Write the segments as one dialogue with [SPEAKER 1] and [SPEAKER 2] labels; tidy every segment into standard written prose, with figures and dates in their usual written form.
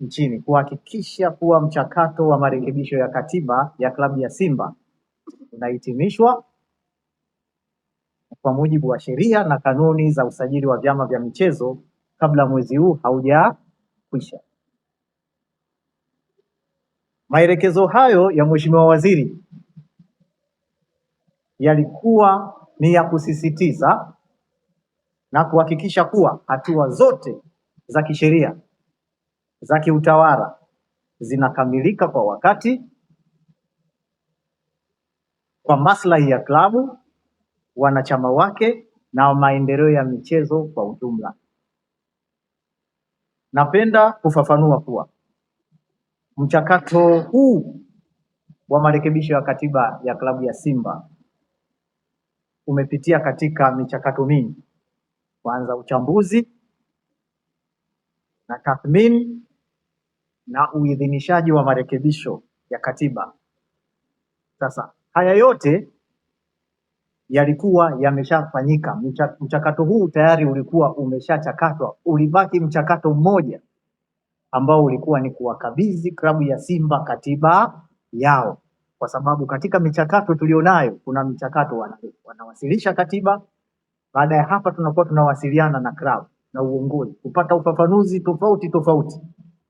[SPEAKER 1] nchini kuhakikisha kuwa mchakato wa marekebisho ya katiba ya klabu ya Simba unahitimishwa kwa mujibu wa sheria na kanuni za usajili wa vyama vya michezo kabla mwezi huu haujakwisha. Maelekezo hayo ya Mheshimiwa Waziri yalikuwa ni ya kusisitiza na kuhakikisha kuwa hatua zote za kisheria za kiutawala zinakamilika kwa wakati kwa maslahi ya klabu, wanachama wake na maendeleo ya michezo kwa ujumla. Napenda kufafanua kuwa mchakato huu wa marekebisho ya katiba ya klabu ya Simba umepitia katika michakato mingi, kwanza uchambuzi na tathmini na uidhinishaji wa marekebisho ya katiba. Sasa haya yote yalikuwa yameshafanyika. Mchakato huu tayari ulikuwa umeshachakatwa. Ulibaki mchakato mmoja ambao ulikuwa ni kuwakabidhi klabu ya Simba katiba yao, kwa sababu katika michakato tulionayo kuna michakato wanawasilisha katiba. Baada ya hapa tunakuwa tunawasiliana na klabu na uongozi kupata ufafanuzi tofauti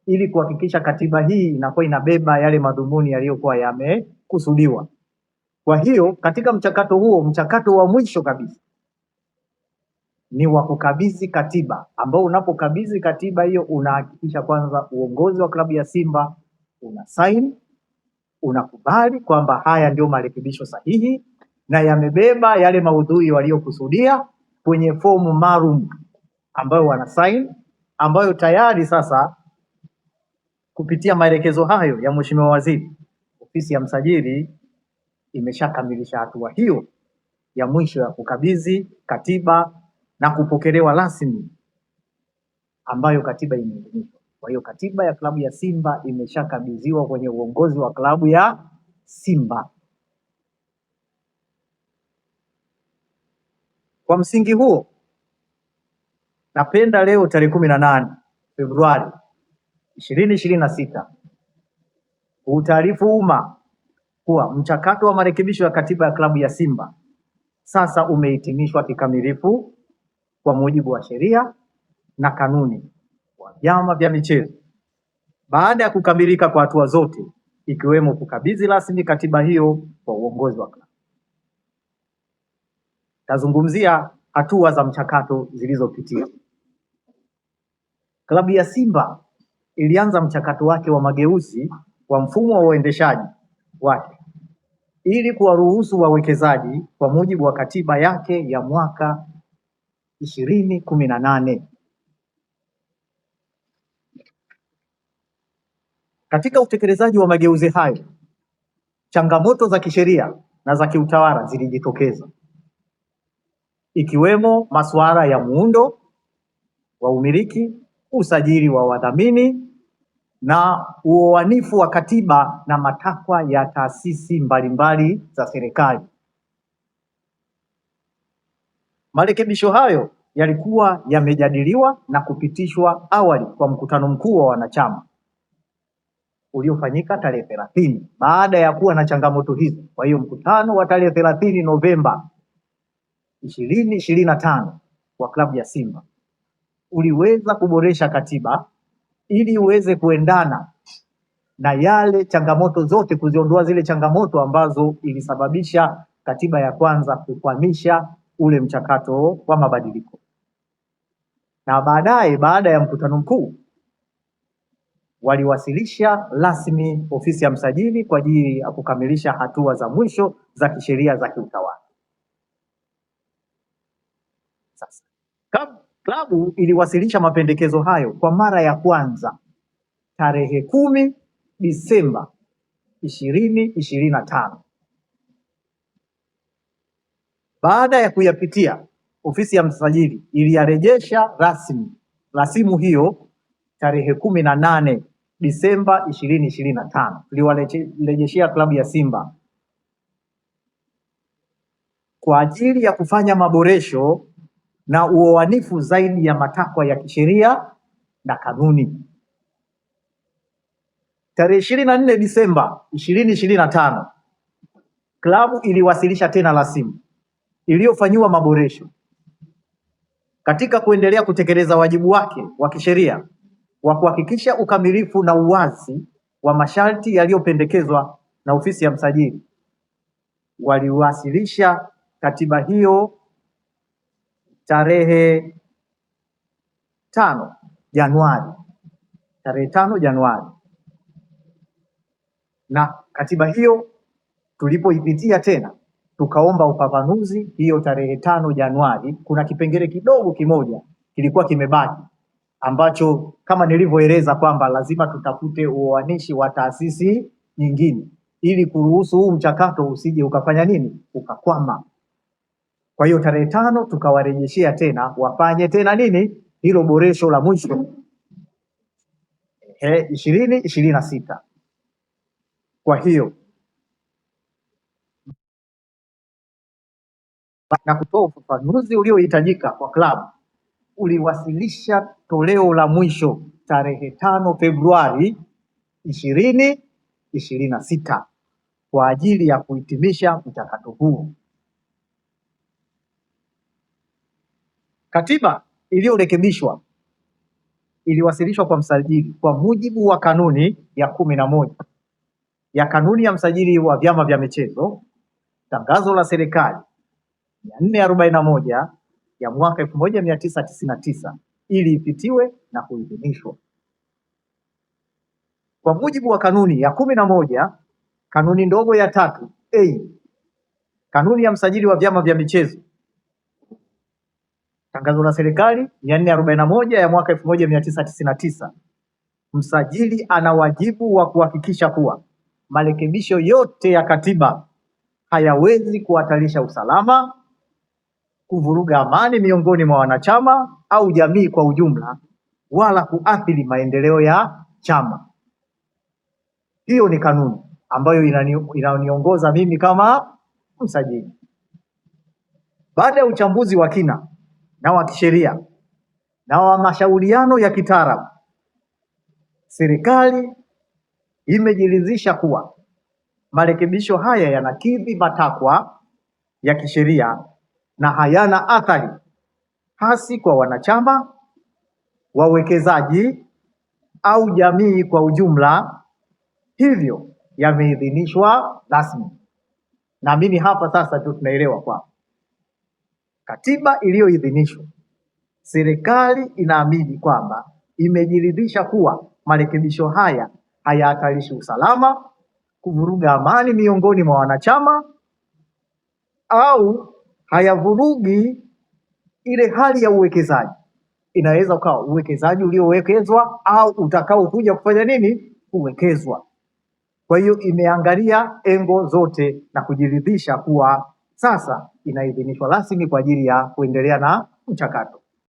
[SPEAKER 1] ili kuhakikisha katiba hii inakuwa inabeba yale madhumuni yaliyokuwa yamekusudiwa. Kwa hiyo katika mchakato huo, mchakato wa mwisho kabisa ni wa kukabidhi katiba, ambao unapokabidhi katiba hiyo unahakikisha kwanza uongozi wa klabu ya Simba una sign, unakubali kwamba haya ndio marekebisho sahihi na yamebeba yale maudhui waliokusudia kwenye fomu maalum ambayo wana sign, ambayo tayari sasa kupitia maelekezo hayo ya Mheshimiwa Waziri, ofisi ya msajili imeshakamilisha hatua hiyo ya mwisho ya kukabidhi katiba na kupokelewa rasmi, ambayo katiba imeidhinishwa. Kwa hiyo katiba ya klabu ya Simba imeshakabidhiwa kwenye uongozi wa klabu ya Simba. Kwa msingi huo, napenda leo tarehe 18 Februari 2026 utaarifu umma kuwa mchakato wa marekebisho ya katiba ya klabu ya Simba sasa umehitimishwa kikamilifu kwa mujibu wa sheria na kanuni wa vyama vya michezo. Baada ya kukamilika kwa hatua zote, ikiwemo kukabidhi rasmi katiba hiyo kwa uongozi wa klabu. Tazungumzia hatua za mchakato zilizopitia. Klabu ya Simba ilianza mchakato wake wa mageuzi wa mfumo wa uendeshaji wake ili kuwaruhusu wawekezaji kwa mujibu wa katiba yake ya mwaka 2018. Katika utekelezaji wa mageuzi hayo, changamoto za kisheria na za kiutawala zilijitokeza, ikiwemo masuala ya muundo wa umiliki, usajili wa wadhamini na uoanifu wa katiba na matakwa ya taasisi mbalimbali za serikali. Marekebisho hayo yalikuwa yamejadiliwa na kupitishwa awali kwa mkutano mkuu wa wanachama uliofanyika tarehe 30 baada ya kuwa na changamoto hizo. Kwa hiyo mkutano wa tarehe 30 Novemba 2025 wa klabu ya Simba uliweza kuboresha katiba ili uweze kuendana na yale changamoto zote, kuziondoa zile changamoto ambazo ilisababisha katiba ya kwanza kukwamisha ule mchakato wa mabadiliko. Na baadaye, baada ya mkutano mkuu, waliwasilisha rasmi ofisi ya msajili kwa ajili ya kukamilisha hatua za mwisho za kisheria za kiutawala. Sasa klabu iliwasilisha mapendekezo hayo kwa mara ya kwanza tarehe 10 Disemba 2025. Baada ya kuyapitia, ofisi ya msajili iliyarejesha rasmi rasimu hiyo tarehe 18 Disemba 2025. Tuliwarejeshea klabu ya Simba kwa ajili ya kufanya maboresho na uoanifu zaidi ya matakwa ya kisheria na kanuni. Tarehe 24 Disemba 2025 klabu iliwasilisha tena rasimu iliyofanyiwa maboresho katika kuendelea kutekeleza wajibu wake wa kisheria wa kuhakikisha ukamilifu na uwazi wa masharti yaliyopendekezwa na ofisi ya msajili. Waliwasilisha katiba hiyo tarehe 5 Januari, na katiba hiyo tulipoipitia tena tukaomba ufafanuzi hiyo tarehe 5 Januari. Kuna kipengele kidogo kimoja kilikuwa kimebaki ambacho kama nilivyoeleza kwamba lazima tutafute uoanishi wa taasisi nyingine ili kuruhusu huu mchakato usije ukafanya nini, ukakwama. Kwa hiyo tarehe 5 tukawarejeshea tena wafanye tena nini, hilo boresho la mwisho 2026. Kwa hiyo na kutoa ufafanuzi uliohitajika kwa klabu, uliwasilisha toleo la mwisho tarehe 5 Februari 2026 kwa ajili ya kuhitimisha mchakato huu. Katiba iliyorekebishwa iliwasilishwa kwa msajili kwa mujibu wa kanuni ya 11 ya kanuni ya msajili wa vyama vya michezo, tangazo la serikali 441 ya mwaka 1999 ili ipitiwe na kuidhinishwa. Kwa mujibu wa kanuni ya 11 kanuni ndogo ya 3A kanuni ya msajili wa vyama vya michezo, tangazo la serikali 441 ya mwaka 1999, msajili ana wajibu wa kuhakikisha kuwa marekebisho yote ya katiba hayawezi kuhatarisha usalama, kuvuruga amani miongoni mwa wanachama au jamii kwa ujumla, wala kuathiri maendeleo ya chama. Hiyo ni kanuni ambayo inaniongoza mimi kama msajili. Baada ya uchambuzi wa kina na wa kisheria na wa mashauriano ya kitaalamu, serikali imejiridhisha kuwa marekebisho haya yanakidhi matakwa ya kisheria na hayana athari hasi kwa wanachama, wawekezaji au jamii kwa ujumla, hivyo yameidhinishwa rasmi. Naamini hapa sasa ndio tunaelewa kwa katiba iliyoidhinishwa, serikali inaamini kwamba imejiridhisha kuwa marekebisho haya hayahatarishi usalama, kuvuruga amani miongoni mwa wanachama au hayavurugi ile hali ya uwekezaji. Inaweza ukawa uwekezaji uliowekezwa au utakao kuja kufanya nini, kuwekezwa. Kwa hiyo imeangalia engo zote na kujiridhisha kuwa sasa inaidhinishwa rasmi kwa ajili ya kuendelea na mchakato.